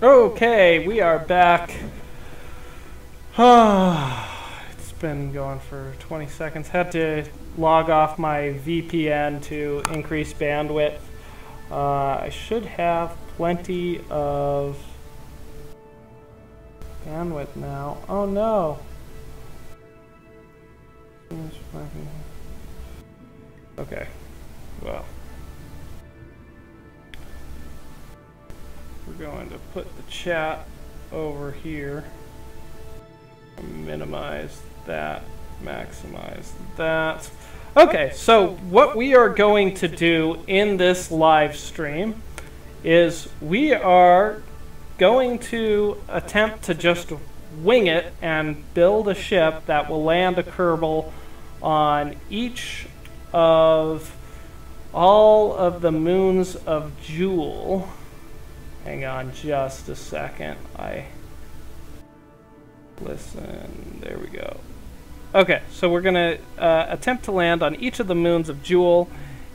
Okay, we are back. It's been going for 20 seconds. Had to log off my VPN to increase bandwidth. I should have plenty of bandwidth now. Oh no. Okay, well. We're going to put the chat over here. Minimize that, maximize that. Okay, so what we are going to do in this live stream is we are going to attempt to just wing it and build a ship that will land a Kerbal on each of all of the moons of Jool. Hang on just a second. Listen, there we go. Okay, so we're going to attempt to land on each of the moons of Jool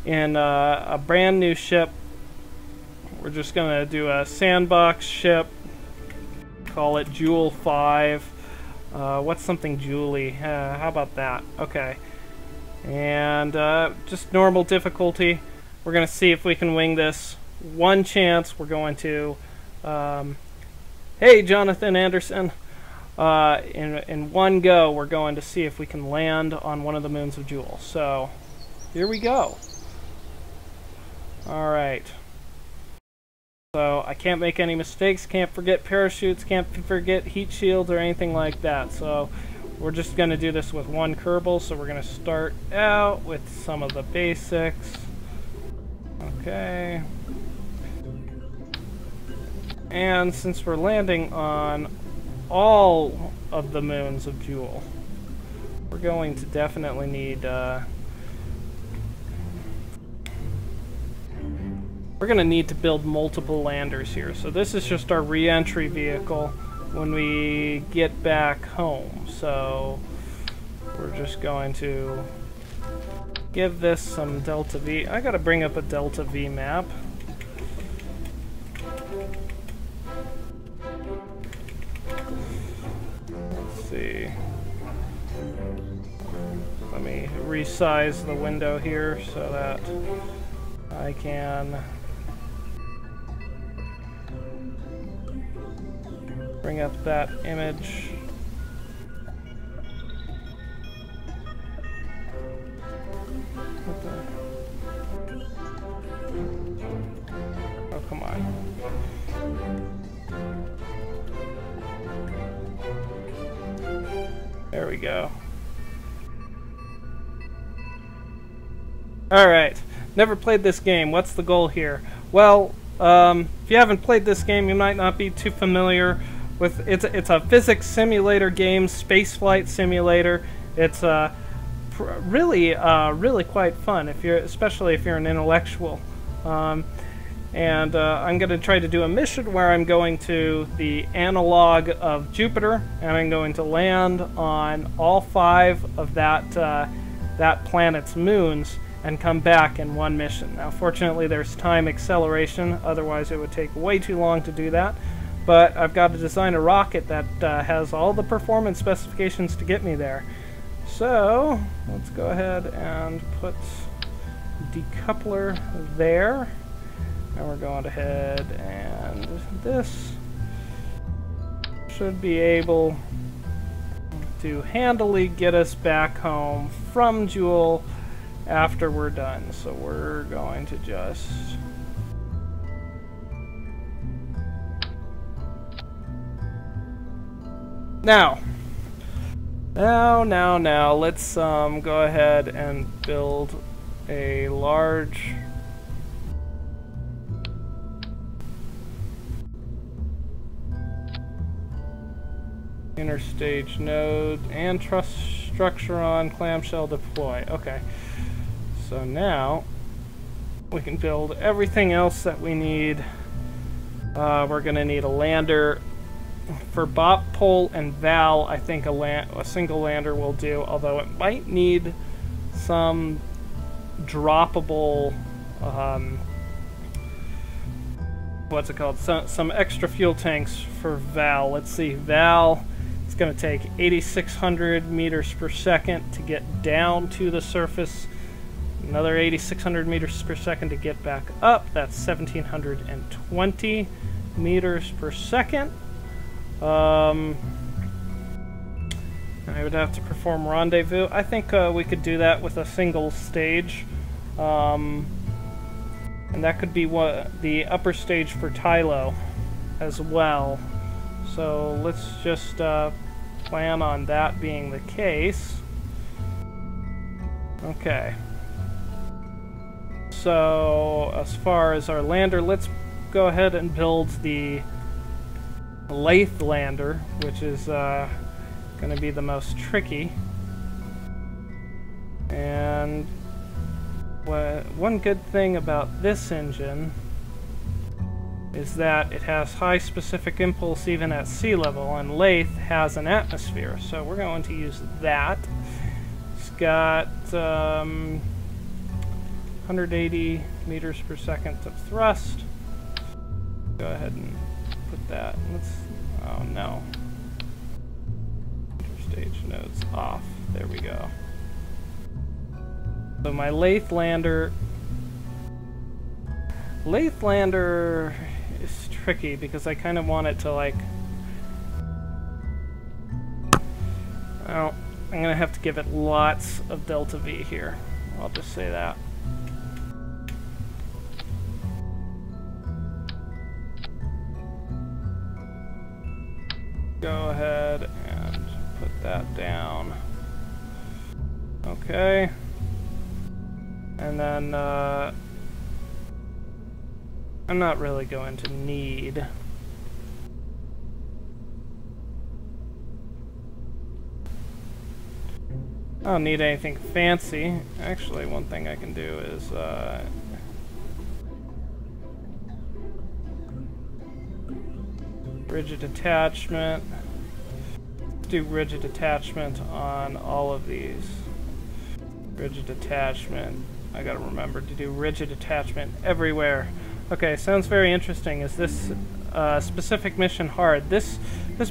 in a brand new ship. We're just going to do a sandbox ship. Call it Jool 5. What's something Jooly? How about that? Okay. And just normal difficulty. We're going to see if we can wing this. One chance we're going to hey Jonathan Anderson, in one go we're going to see if we can land on one of the moons of Jool. So here we go. Alright, so I can't make any mistakes, can't forget parachutes, can't forget heat shields or anything like that, so we're just going to do this with one Kerbal. So we're going to start out with some of the basics. Okay. And since we're landing on all of the moons of Jool, we're going to definitely need we're going to need to build multiple landers here. So this is just our re-entry vehicle when we get back home. So we're just going to give this some Delta V. I got to bring up a Delta V map. See. Let me resize the window here so that I can bring up that image. What the? Oh, come on. There we go. Alright, never played this game. What's the goal here? Well, if you haven't played this game, you might not be too familiar with it's a physics simulator game, spaceflight simulator. It's really quite fun especially if you're an intellectual. And I'm going to try to do a mission where I'm going to the analog of Jupiter, and I'm going to land on all 5 of that planet's moons and come back in one mission. Now, fortunately, there's time acceleration, otherwise it would take way too long to do that. But I've got to design a rocket that has all the performance specifications to get me there. So, let's go ahead and put decoupler there. And we're going ahead, and this should be able to handily get us back home from Jool after we're done. So we're going to just now let's go ahead and build a large interstage node and truss structure on clamshell deploy. Okay, so now we can build everything else that we need. We're going to need a lander for bop, pole, and val. I think a single lander will do, although it might need some droppable what's it called? Some extra fuel tanks for Val. Let's see, Val. It's going to take 8,600 meters per second to get down to the surface. Another 8,600 meters per second to get back up. That's 1,720 meters per second. I would have to perform rendezvous. I think we could do that with a single stage. And that could be the upper stage for Tylo as well. So let's just plan on that being the case. Okay. So as far as our lander, let's go ahead and build the Lathe Lander, which is going to be the most tricky. And one good thing about this engine is that it has high specific impulse even at sea level, and Lathe has an atmosphere, so we're going to use that. It's got 180 meters per second of thrust. Go ahead and put that. Oh no. Stage nodes off. There we go. So my Lathe Lander is tricky because I kind of want it to, like, well, I'm gonna have to give it lots of delta V here. I'll just say that. Go ahead and put that down. Okay. And then I'm not really going to need I don't need anything fancy. Actually, one thing I can do is rigid attachment. Do rigid attachment on all of these. Rigid attachment. I gotta remember to do rigid attachment everywhere. Okay, sounds very interesting. Is this specific mission hard? This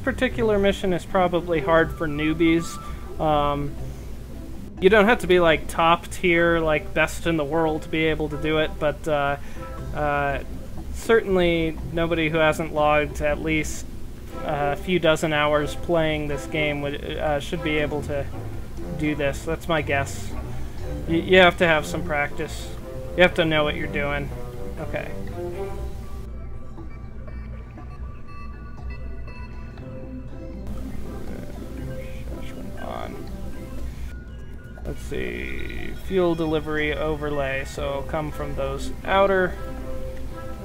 particular mission is probably hard for newbies. You don't have to be like top tier, like best in the world to be able to do it, but certainly nobody who hasn't logged at least a few dozen hours playing this game should be able to do this. That's my guess. You have to have some practice. You have to know what you're doing. Okay. On. Let's see. Fuel delivery overlay. So it'll come from those outer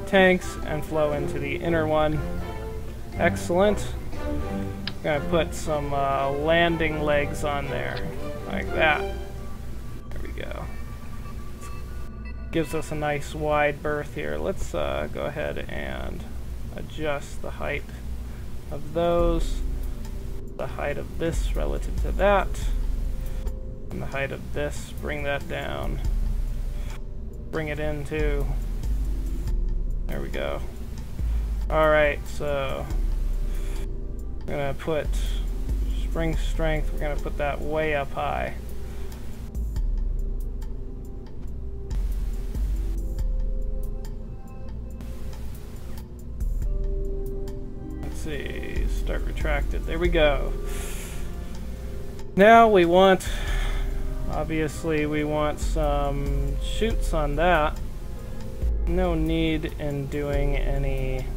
tanks and flow into the inner one. Excellent. Gonna put some landing legs on there, like that. There we go. Gives us a nice wide berth here. Let's go ahead and adjust the height of those, the height of this relative to that, and the height of this. Bring that down. Bring it in too. There we go. Alright, so we're gonna put spring strength, we're gonna put that way up high. Let's see, start retracted. There we go. Now we want, obviously we want some chutes on that. No need in doing anything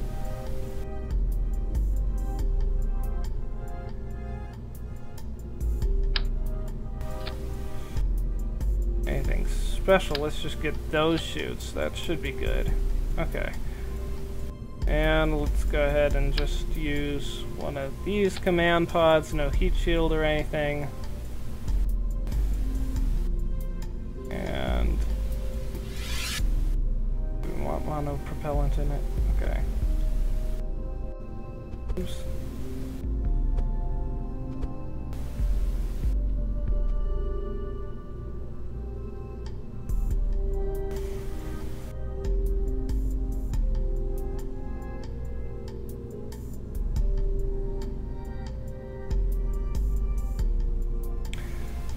special. Let's just get those chutes. That should be good. Okay. And let's go ahead and just use one of these command pods. No heat shield or anything. And we want mono propellant in it. Okay. Oops.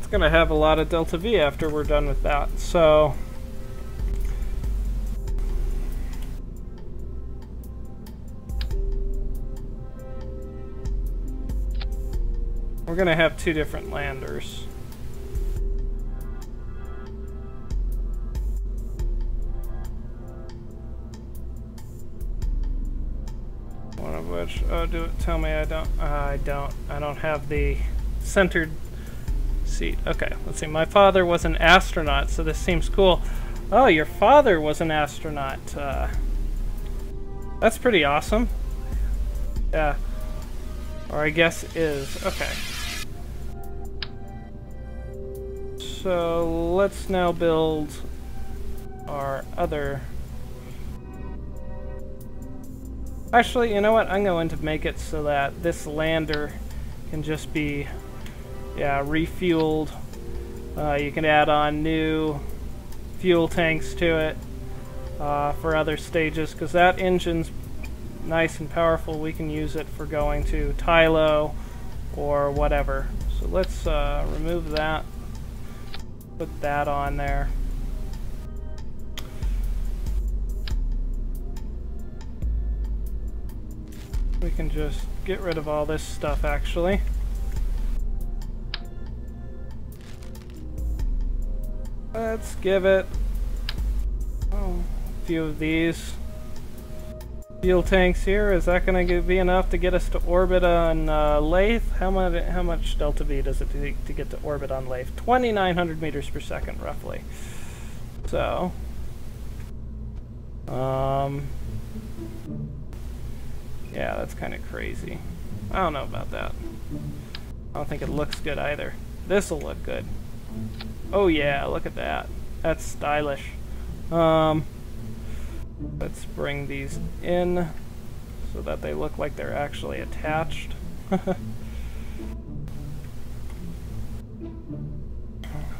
it's going to have a lot of delta V after we're done with that. So we're going to have two different landers. One of which, oh, tell me I don't have the centered seat. Okay, let's see. My father was an astronaut, so this seems cool. Oh, your father was an astronaut. That's pretty awesome. Yeah. Or I guess is. Okay. So let's now build our other... Actually, you know what? I'm going to make it so that this lander can just be, yeah, refueled. You can add on new fuel tanks to it for other stages, because that engine's nice and powerful. We can use it for going to Tylo or whatever. So let's remove that. Put that on there. We can just get rid of all this stuff, actually. Let's give it a few of these fuel tanks here. Is that going to be enough to get us to orbit on Lathe? How much delta V does it take to get to orbit on Lathe? 2,900 meters per second, roughly. So, yeah, that's kind of crazy. I don't know about that. I don't think it looks good either. This'll look good. Oh yeah, look at that. That's stylish. Let's bring these in so that they look like they're actually attached.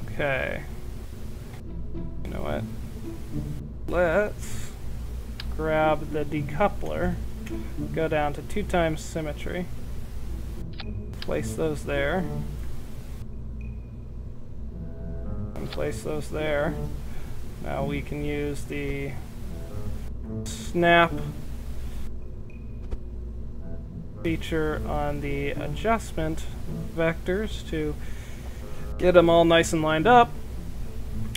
Okay. You know what? Let's grab the decoupler. Go down to 2 times symmetry. Place those there. And place those there. Now we can use the snap feature on the adjustment vectors to get them all nice and lined up,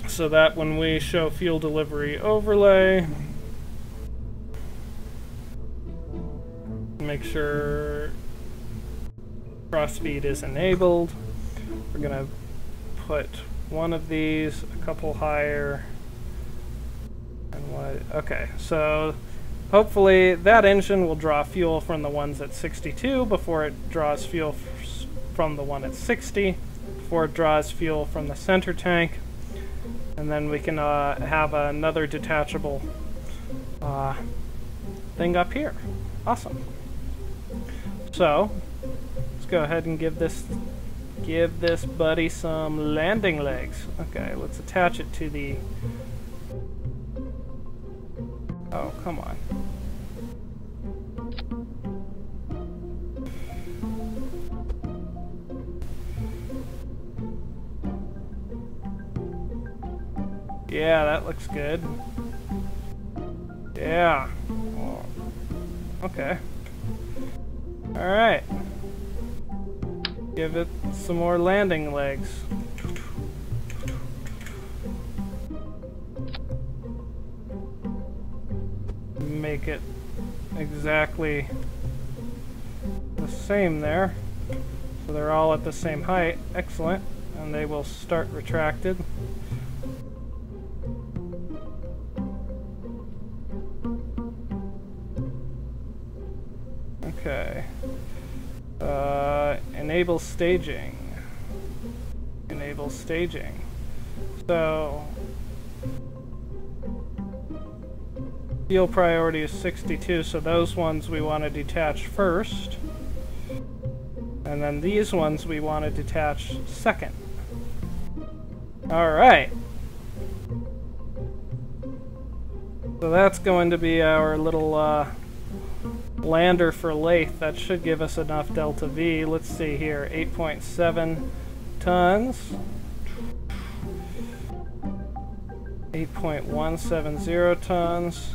so that when we show fuel delivery overlay, make sure cross-feed is enabled. We're going to put one of these a couple higher. And what? Okay, so hopefully that engine will draw fuel from the ones at 62 before it draws fuel from the one at 60, before it draws fuel from the center tank, and then we can have another detachable thing up here. Awesome. So let's go ahead and give this buddy some landing legs. Okay, let's attach it to the... Oh, come on. Yeah, that looks good. Yeah. Oh. Okay. Alright. Give it some more landing legs. Make it exactly the same there. So they're all at the same height. Excellent. And they will start retracted. Okay. Enable staging. Enable staging. So fuel priority is 62, so those ones we want to detach first. And then these ones we want to detach second. Alright. So that's going to be our little lander for Lathe. That should give us enough delta V. Let's see here, 8.7 to tons. 8.170 tons.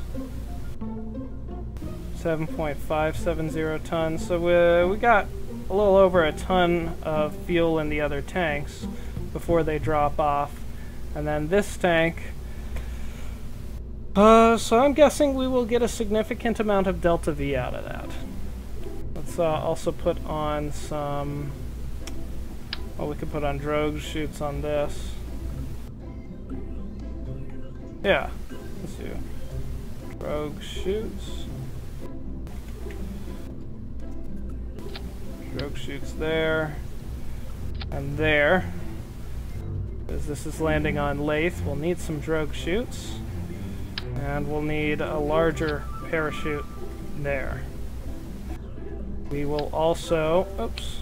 7.570 tons. So we got a little over a ton of fuel in the other tanks before they drop off. And then this tank, so I'm guessing we will get a significant amount of delta V out of that. Let's also put on some, well, we could put on drogue chutes on this. Yeah, let's do drogue chutes. Drogue chutes there and there. Because this is landing on Lathe, we'll need some drogue chutes. And we'll need a larger parachute there. We will also, oops.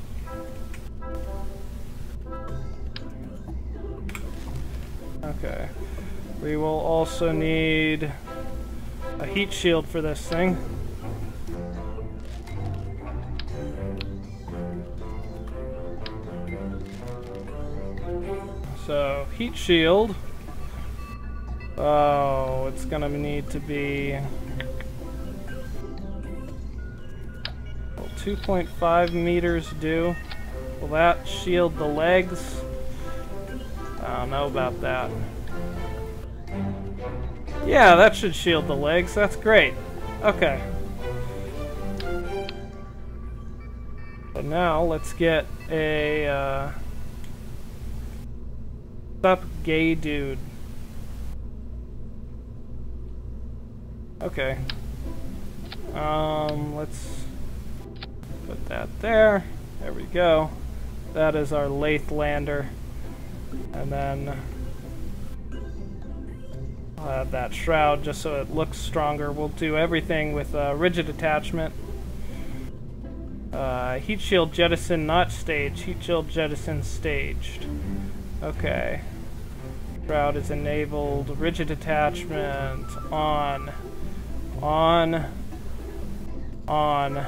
Okay. We will also need a heat shield for this thing. So, heat shield. Oh, it's gonna need to be 2.5 meters due. Will that shield the legs? I don't know about that. Yeah, that should shield the legs. That's great. Okay. So now let's get a up gay dude. Okay. Let's put that there. There we go. That is our Lathe Lander. And then I'll add that shroud just so it looks stronger. We'll do everything with rigid attachment. Heat shield jettison not staged. Heat shield jettison staged. Okay. Shroud is enabled. Rigid attachment on. On. On.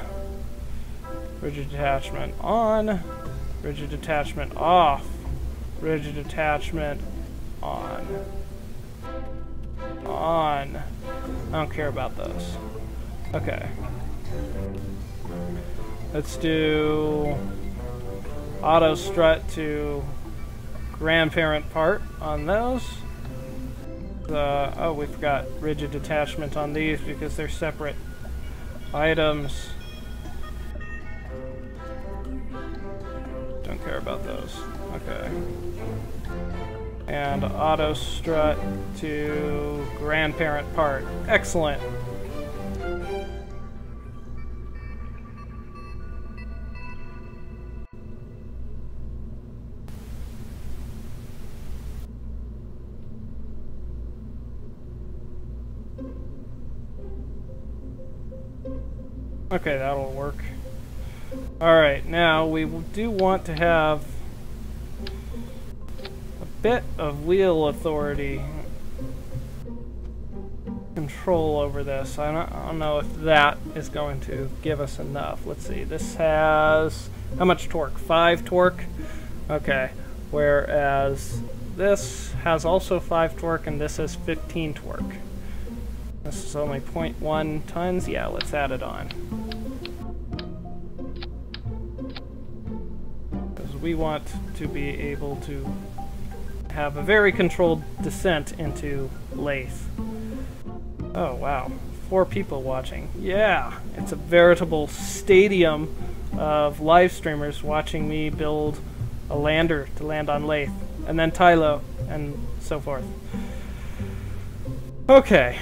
Rigid attachment on. Rigid attachment off. Rigid attachment on. On. I don't care about those. Okay. Let's do auto strut to grandparent part on those. Oh, we forgot rigid attachment on these because they're separate items. Don't care about those. Okay. And auto strut to grandparent part. Excellent. Okay, that'll work. Alright, now we do want to have a bit of wheel authority control over this. I don't know if that is going to give us enough. Let's see, this has how much torque? 5 torque? Okay, whereas this has also 5 torque and this has 15 torque. This is only 0.1 tons. Yeah, let's add it on. Because we want to be able to have a very controlled descent into Lathe. Oh, wow. 4 people watching. Yeah, it's a veritable stadium of live streamers watching me build a lander to land on Lathe. And then Tylo, and so forth. Okay.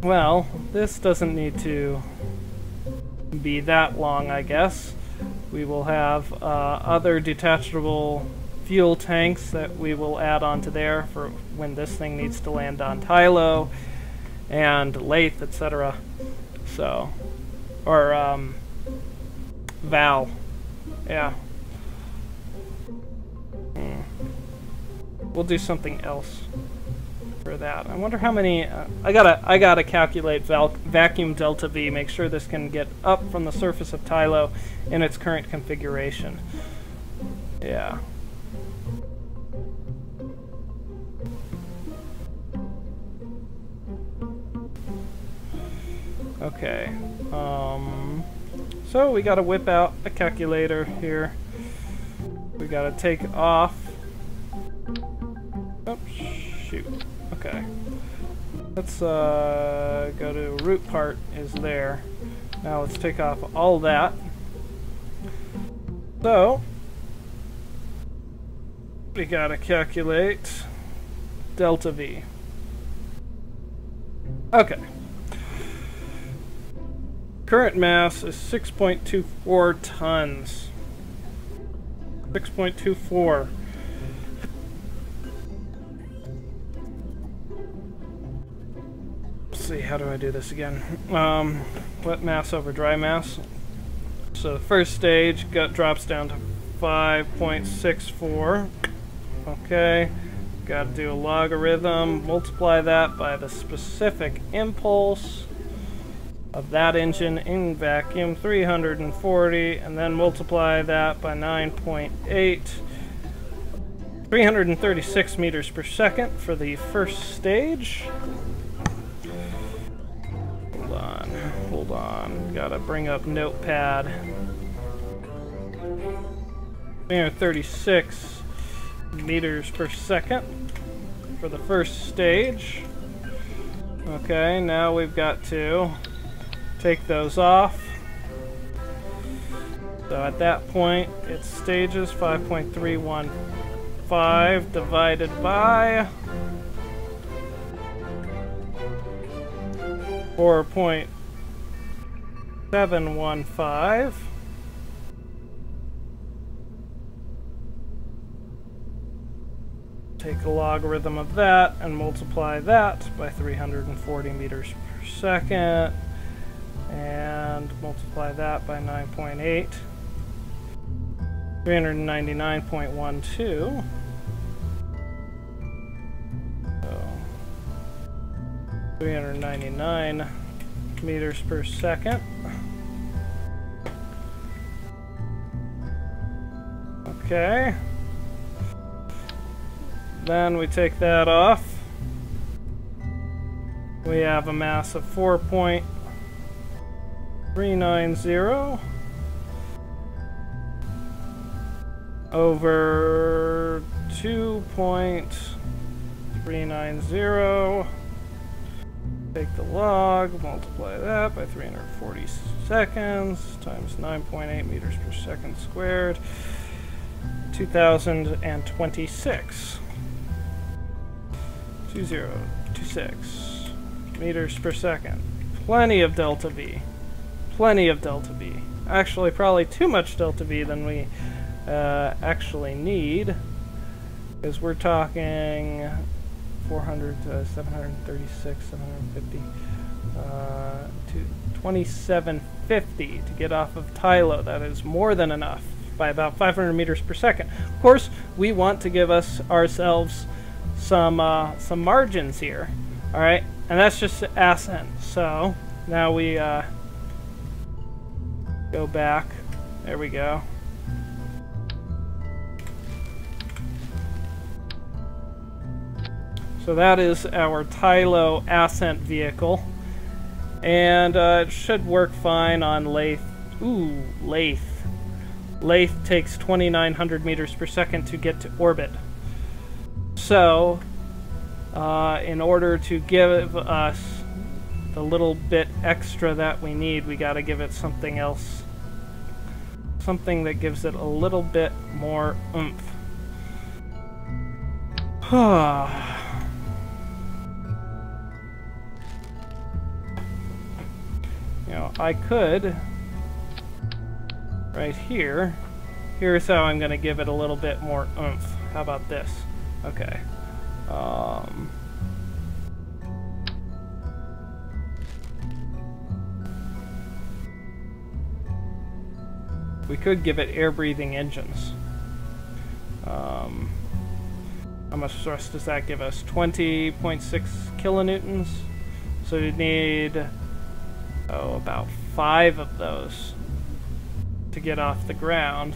Well, this doesn't need to be that long, I guess. We will have other detachable fuel tanks that we will add onto there for when this thing needs to land on Tylo and Lathe, etc. So, or Val, yeah. We'll do something else for that. I wonder how many. I gotta calculate vacuum delta V. Make sure this can get up from the surface of Tylo in its current configuration. Yeah. Okay. So we gotta whip out a calculator here. We gotta take off. Oh, shoot. Okay. Let's go to root part is there. Now let's take off all that. So we gotta calculate delta V. Okay. Current mass is 6.24 tons. 6.24. Let's see, how do I do this again? Wet mass over dry mass. So the first stage drops down to 5.64. Okay. Got to do a logarithm, multiply that by the specific impulse of that engine in vacuum, 340, and then multiply that by 9.8, 336 meters per second for the first stage. Hold on, gotta bring up Notepad. 336 meters per second for the first stage. Okay, now we've got to take those off. So at that point, it's stages 5.315 divided by 4.715. Take a logarithm of that and multiply that by 340 meters per second. And multiply that by 9.8. 399.12. So 399 meters per second. Okay. Then we take that off. We have a mass of 4.390 over 2.390. Take the log, multiply that by 340 seconds times 9.8 meters per second squared. 2026. 2026 meters per second. Plenty of delta V. Plenty of delta V. Actually, probably too much delta V than we actually need, because we're talking 400 to 736, 750, to 2750 to get off of Tylo. That is more than enough by about 500 meters per second. Of course, we want to give ourselves some margins here. All right, and that's just ascent. So now we go back. There we go. So that is our Tylo ascent vehicle, and it should work fine on Lathe. Ooh, Lathe. Lathe takes 2,900 meters per second to get to orbit. So, in order to give us the little bit extra that we need, we got to give it something else. Something that gives it a little bit more oomph. You know, I could, right here, here's how I'm going to give it a little bit more oomph. How about this? Okay. We could give it air-breathing engines. How much thrust does that give us? 20.6 kilonewtons. So we need, about 5 of those to get off the ground.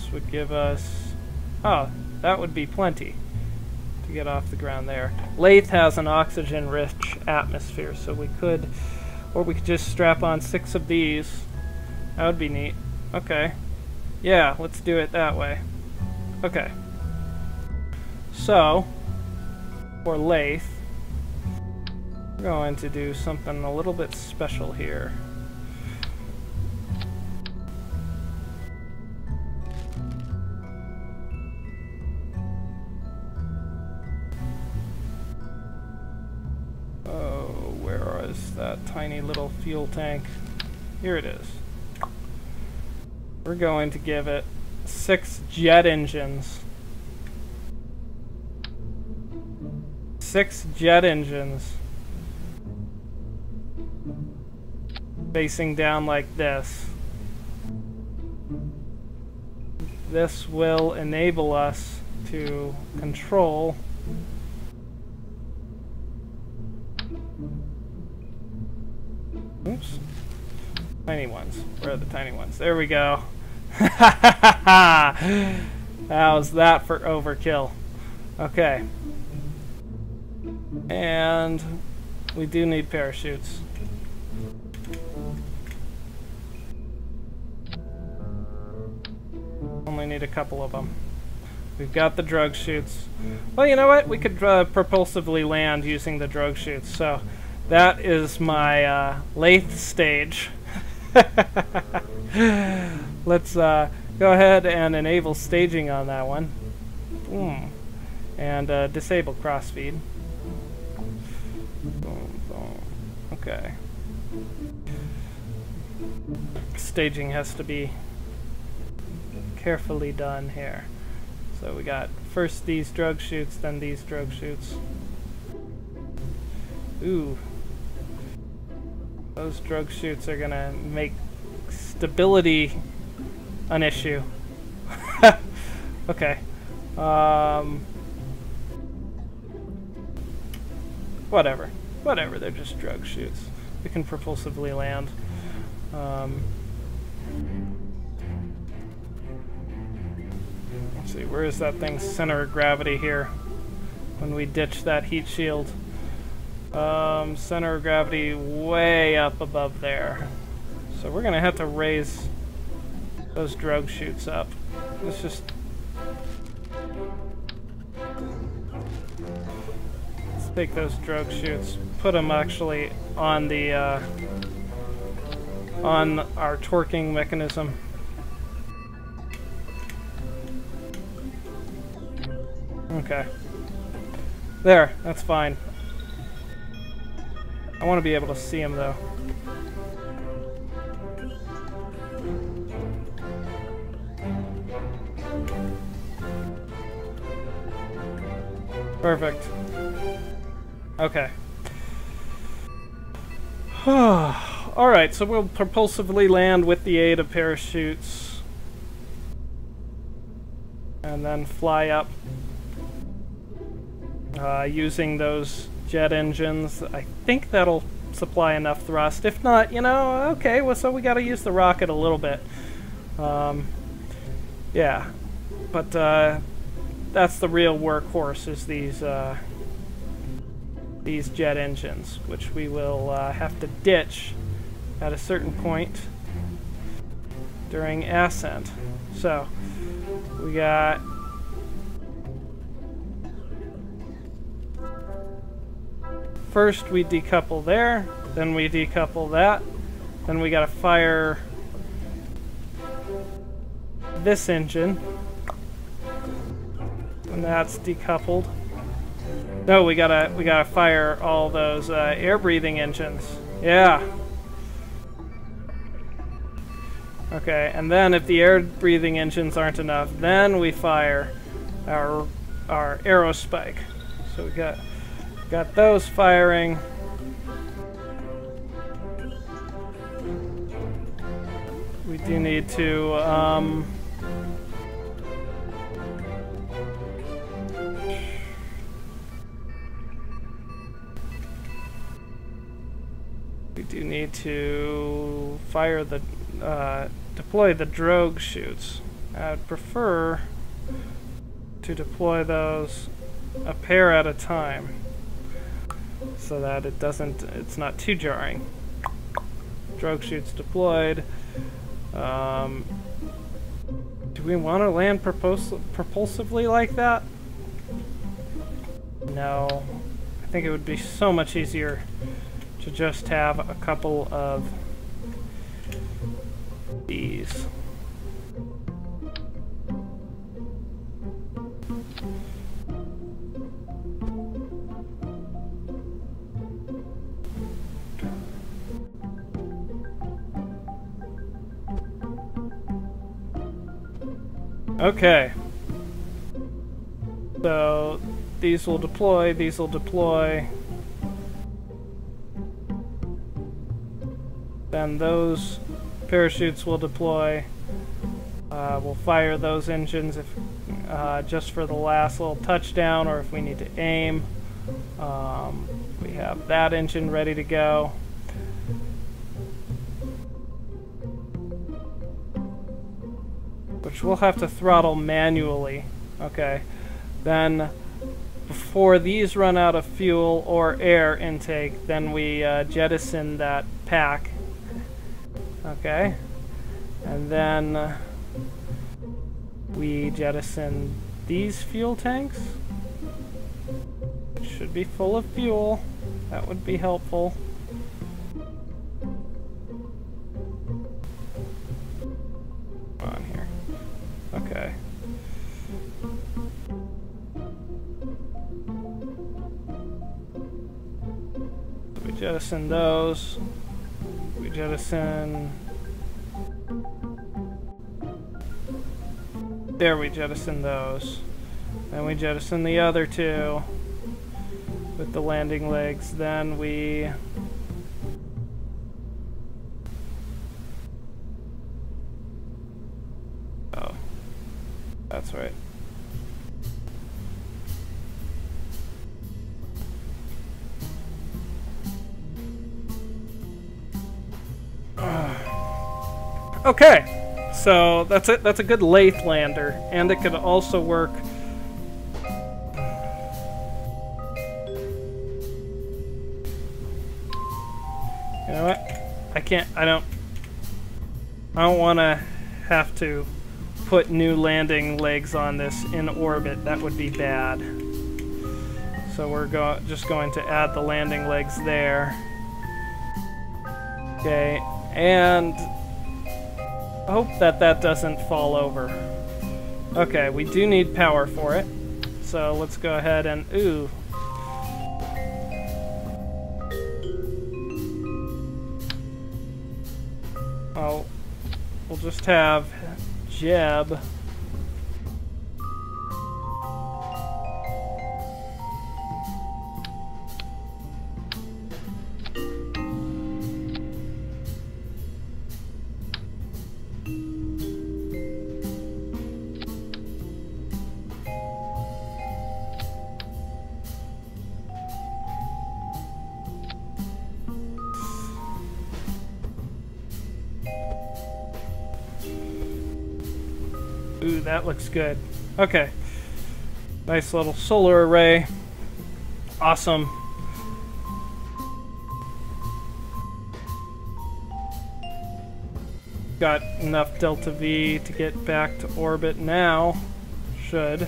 This would give us... Oh, that would be plenty to get off the ground there. Lathe has an oxygen-rich atmosphere, so we could... Or we could just strap on 6 of these. That would be neat. Okay. Yeah, let's do it that way. Okay. So, for Lathe, we're going to do something a little bit special here. Oh, where is that tiny little fuel tank? Here it is. We're going to give it 6 jet engines. 6 jet engines. Facing down like this. This will enable us to control oops. Tiny ones. Where are the tiny ones? There we go. How's that for overkill? Okay. And we do need parachutes. Only need a couple of them. We've got the drogue chutes. Well, you know what? We could propulsively land using the drogue chutes. So that is my lathe stage. Let's go ahead and enable staging on that one. Boom. And disable crossfeed. Boom, boom. Okay. Staging has to be carefully done here. So we got first these drogue chutes, then these drogue chutes. Ooh. Those drogue chutes are gonna make stability an issue. Okay. Whatever. Whatever, they're just drogue chutes. We can propulsively land. Let's see, where is that thing's center of gravity here when we ditch that heat shield? Center of gravity way up above there. So we're gonna have to raise those drogue chutes up. Let's just take those drogue chutes, put them actually on the on our torquing mechanism. Okay. There, that's fine. I want to be able to see them though. Perfect. Okay. Alright, so we'll propulsively land with the aid of parachutes. And then fly up. Using those jet engines. I think that'll supply enough thrust. If not, you know, okay, well, so we gotta use the rocket a little bit. Yeah. But, that's the real workhorse, is these jet engines, which we will have to ditch at a certain point during ascent. So we got first we decouple there, then we decouple that, then we gotta fire this engine, and that's decoupled. No, we gotta fire all those air-breathing engines. Yeah. Okay, and then if the air-breathing engines aren't enough, then we fire our aerospike. So we got those firing. We do need to fire the deploy the drogue chutes. I would prefer to deploy those a pair at a time so that it's not too jarring. Drogue chutes deployed. Do we want to land propulsively like that? No. I think it would be so much easier to just have a couple of these. Okay. So these will deploy, these will deploy. Then those parachutes will deploy. We'll fire those engines if just for the last little touchdown, or if we need to aim. We have that engine ready to go. Which we'll have to throttle manually. Okay. Then, before these run out of fuel or air intake, then we jettison that pack. Okay. And then we jettison these fuel tanks. It should be full of fuel. That would be helpful. On here. Okay. So we jettison those. We jettison. There, we jettison those. Then we jettison the other two with the landing legs. Then we that's right. Okay, so that's it. That's a good Lathe Lander, and it could also work. You know what? I don't want to have to put new landing legs on this in orbit. That would be bad. So we're just going to add the landing legs there. Okay, and hope that doesn't fall over. Okay, we do need power for it. So let's go ahead and ooh. Oh, we'll just have Jeb. Ooh, that looks good. Okay. Nice little solar array. Awesome. Got enough delta V to get back to orbit now. Should.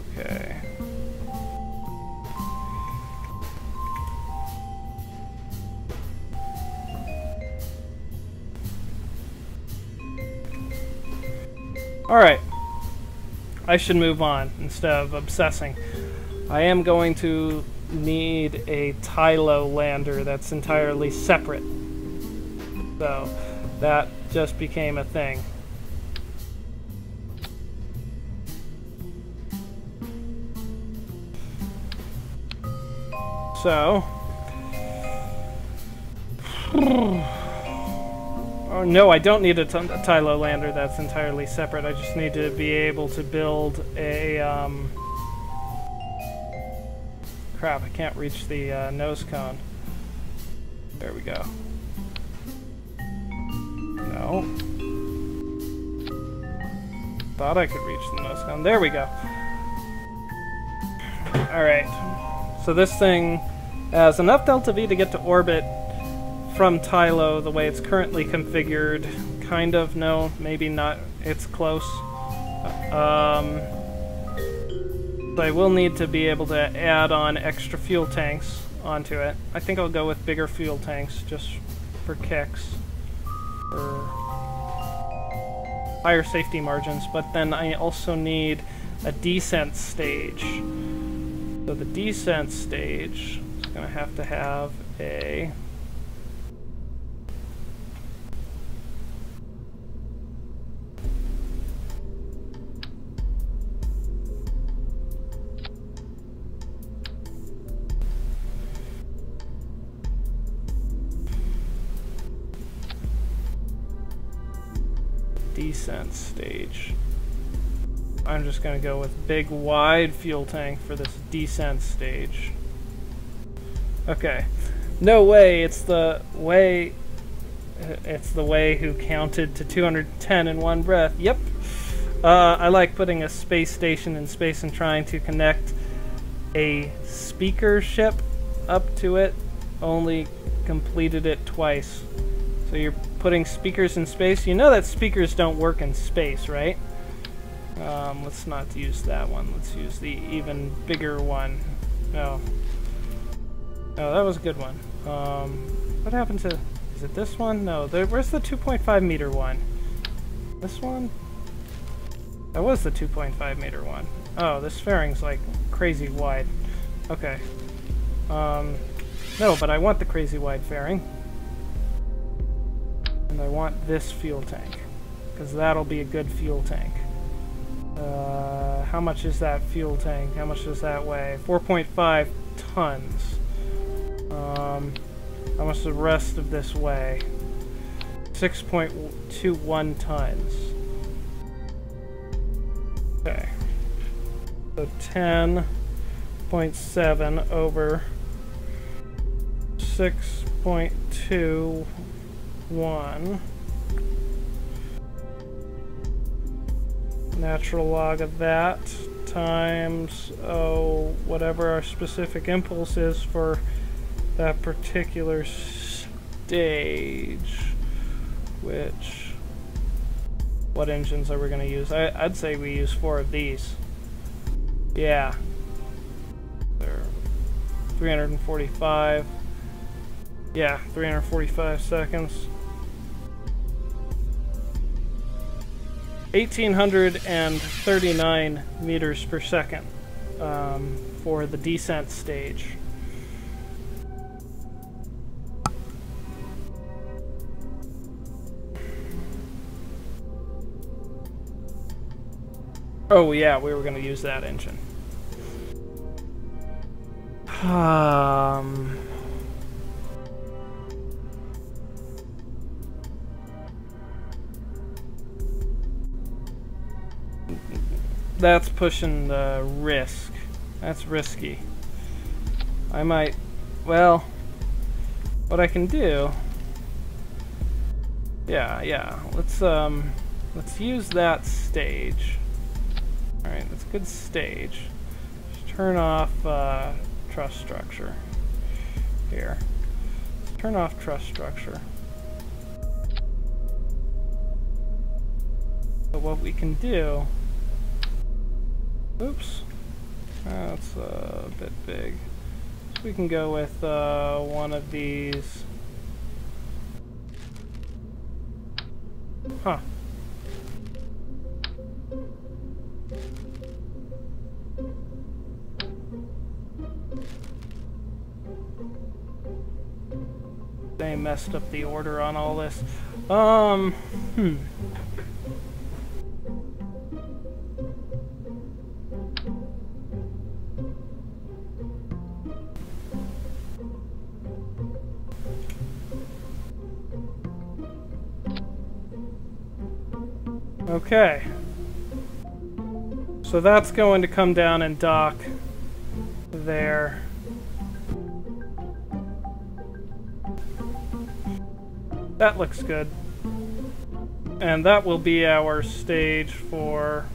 Okay. Alright, I should move on instead of obsessing. I am going to need a Tylo lander that's entirely separate. So, that just became a thing. So... Oh, no, I don't need a Tylo lander that's entirely separate. I just need to be able to build a, crap, I can't reach the nose cone. There we go. Oh. Thought I could reach the nose cone. There we go. Alright. So this thing has enough delta V to get to orbit from Tylo the way it's currently configured. Kind of, no, maybe not. It's close. So I will need to be able to add on extra fuel tanks onto it. I think I'll go with bigger fuel tanks just for kicks. For higher safety margins, but then I also need a descent stage. So the descent stage is going to have a descent stage. I'm just going to go with big wide fuel tank for this descent stage. Okay. No way, it's the way who counted to 210 in one breath. Yep. I like putting a space station in space and trying to connect a speaker ship up to it. Only completed it twice. So you're putting speakers in space. You know that speakers don't work in space, right? Let's not use that one. Let's use the even bigger one. No. Oh, that was a good one. What happened to... Is it this one? No. Where's the 2.5 meter one? This one? That was the 2.5 meter one. Oh, this fairing's like crazy wide. Okay. No, but I want the crazy wide fairing. And I want this fuel tank, because that'll be a good fuel tank. How much is that fuel tank? How much does that weigh? 4.5 tons. How much does the rest of this weigh? 6.21 tons. Okay. So 10.7 over 6.21. Natural log of that times, whatever our specific impulse is for that particular stage. What engines are we going to use? I'd say we use 4 of these. Yeah. They're 345. Yeah, 345 seconds. 1,839 meters per second for the descent stage. Oh yeah, we were going to use that engine. That's pushing the risk. That's risky. I might... Well, what I can do... Yeah. Let's use that stage. Alright, that's a good stage. Just turn off truss structure. Here. Turn off truss structure. But what we can do... Oops. That's a bit big. So we can go with one of these. Huh. They messed up the order on all this. Okay, so that's going to come down and dock there. That looks good. and that will be our stage for...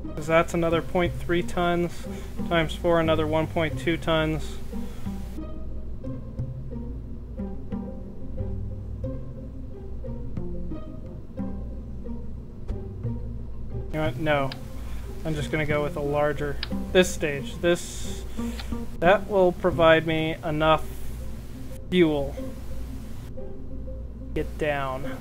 because that's another 0.3 tons, times 4, another 1.2 tons. You know what? No. I'm just going to go with a larger... this stage. That will provide me enough fuel. Get down.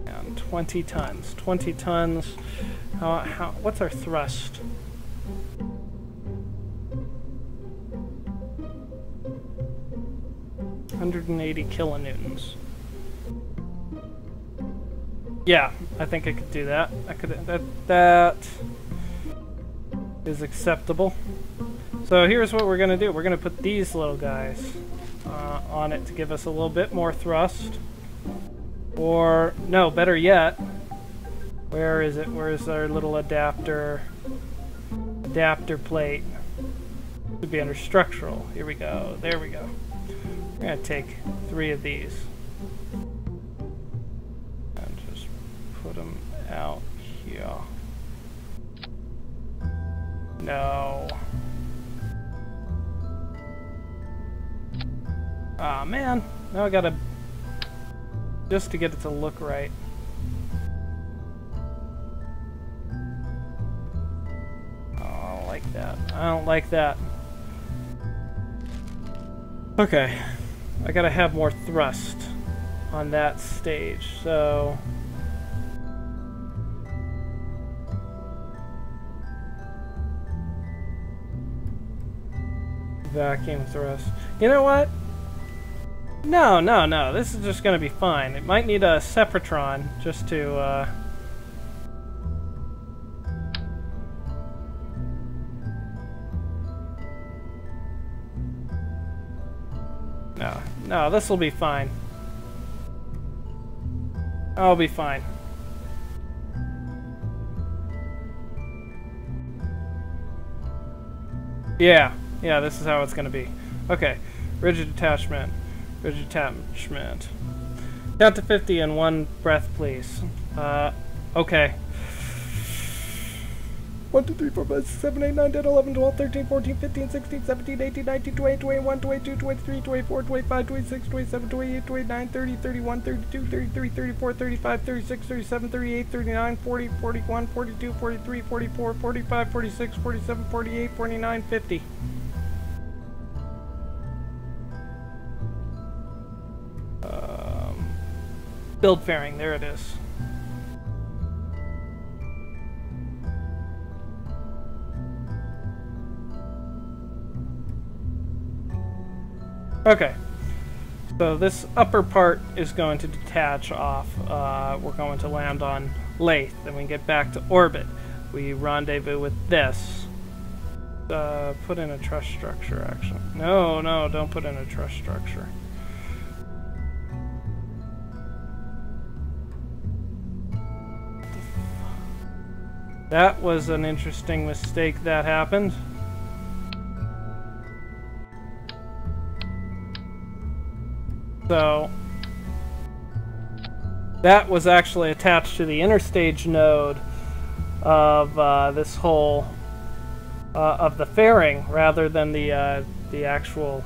And 20 tons. 20 tons. What's our thrust? $180 kilonewtons. Yeah, I think I could do that. That is acceptable. So here's what we're gonna do. We're gonna put these little guys on it to give us a little bit more thrust. Or no, better yet, where is it? Where's our little adapter plate? It would be under structural. Here we go. There we go. We're gonna take 3 of these. Put them out here. No. Ah, man. Now I gotta... just to get it to look right. Oh, I don't like that. I don't like that. Okay. I gotta have more thrust on that stage, so... vacuum thrust. You know what? No. This is just gonna be fine. It might need a Sepratron just to, No, this will be fine. I'll be fine. Yeah, this is how it's gonna be. Okay, rigid attachment. Count to 50 in one breath, please. Okay. 1, 2, 3, 4, 5, 6, 7, 8, 9, 10, 11, 12, 13, 14, 15, 16, 17, 18, 19, 20, 21, 22, 23, 24, 25, 26, 27, 28, 29, 30, 31, 32, 33, 34, 35, 36, 37, 38, 39, 40, 41, 42, 43, 44, 45, 46, 47, 48, 49, 50. Build fairing, there it is. Okay, so this upper part is going to detach off. We're going to land on Lathe, then we get back to orbit. We rendezvous with this. Put in a truss structure, actually. No, don't put in a truss structure. That was an interesting mistake that happened. So that was actually attached to the interstage node of this whole of the fairing rather than the actual.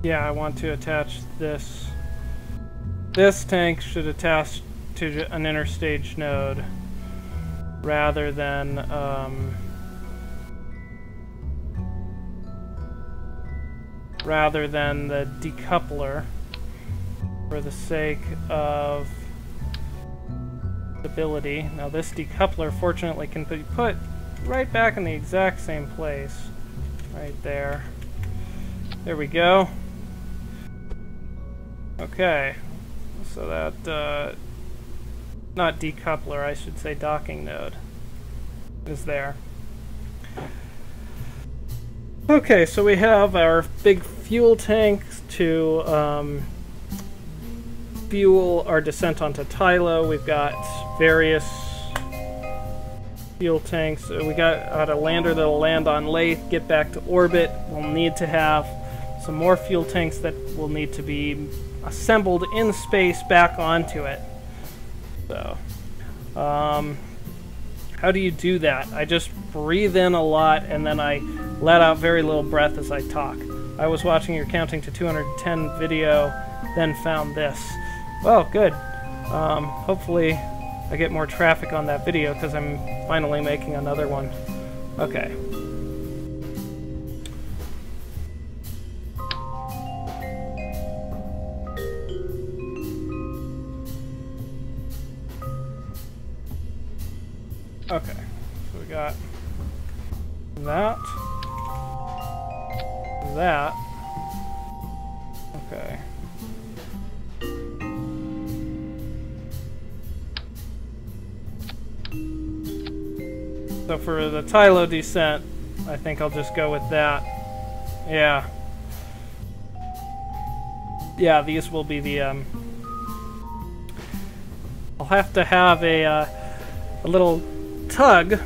Yeah, I want to attach this. This tank should attach to an interstage node rather than the decoupler for the sake of stability. Now this decoupler fortunately can be put right back in the exact same place. Right there. There we go. Okay. So that, not decoupler, I should say docking node, is there. Okay, so we have our big fuel tanks to fuel our descent onto Tylo. We've got various fuel tanks. We got a lander that'll land on Lathe, get back to orbit. We'll need to have some more fuel tanks that will need to be assembled in space back onto it. So, how do you do that? I just breathe in a lot and then I let out very little breath as I talk. I was watching your counting to 210 video, then found this. Well, good. Hopefully I get more traffic on that video because I'm finally making another one. Okay. Okay, so we got that, that, okay. So for the Tylo descent, I think I'll just go with that. Yeah. Yeah, these will be the, I'll have to have a little tug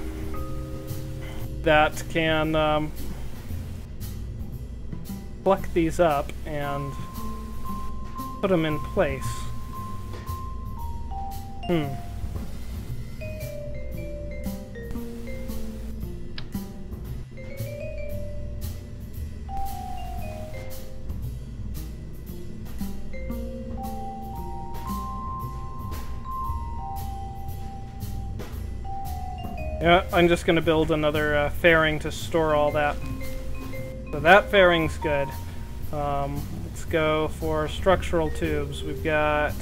that can pluck these up and put them in place. Yeah, I'm just going to build another fairing to store all that. So that fairing's good. Let's go for structural tubes. We've got...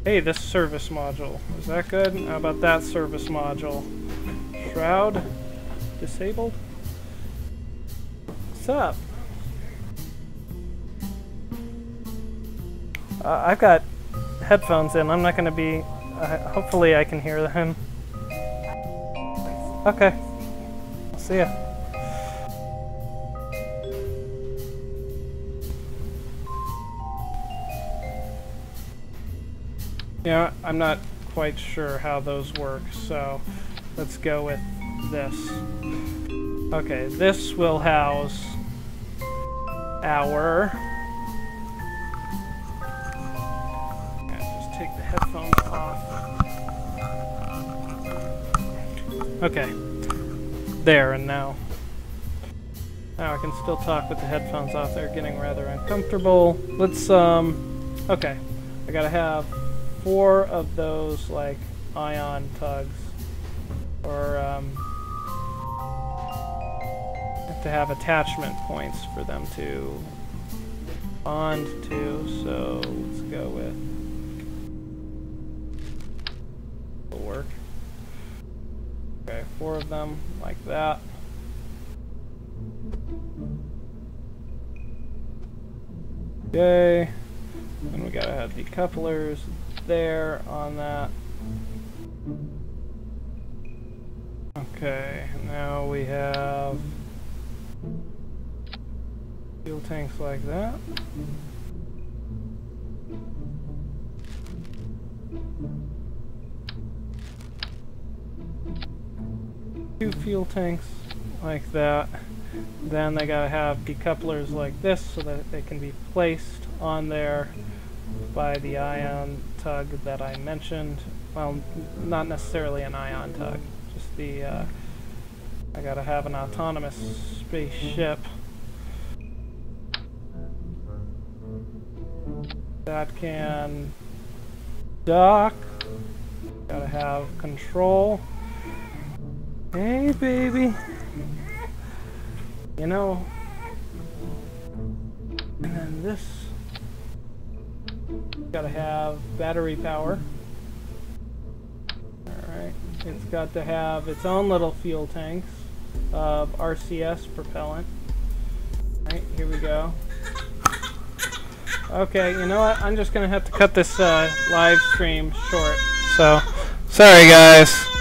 Hey, this service module. Is that good? How about that service module? Shroud? Disabled? What's up? I've got headphones in. I'm not going to be... hopefully I can hear him. Okay. See ya. Yeah, I'm not quite sure how those work, so let's go with this. Okay, this will house our... Just take the headphones off. Okay, there, and now I can still talk with the headphones off. They're getting rather uncomfortable. Let's, okay, I gotta have 4 of those, like, ion tugs, or, have to have attachment points for them to bond to, so let's go with, will work. Okay, 4 of them, like that. Okay, and we gotta have decouplers there on that. Okay, now we have fuel tanks like that. Two fuel tanks like that. Then they gotta have decouplers like this so that they can be placed on there by the ion tug that I mentioned. Well, not necessarily an ion tug, just the I gotta have an autonomous spaceship that can dock. Gotta have control. Hey, baby. You know, and then this, gotta have battery power. Alright, it's got to have its own little fuel tanks of RCS propellant. Alright, here we go. Okay, you know what? I'm just going to have to cut this live stream short. So, sorry guys.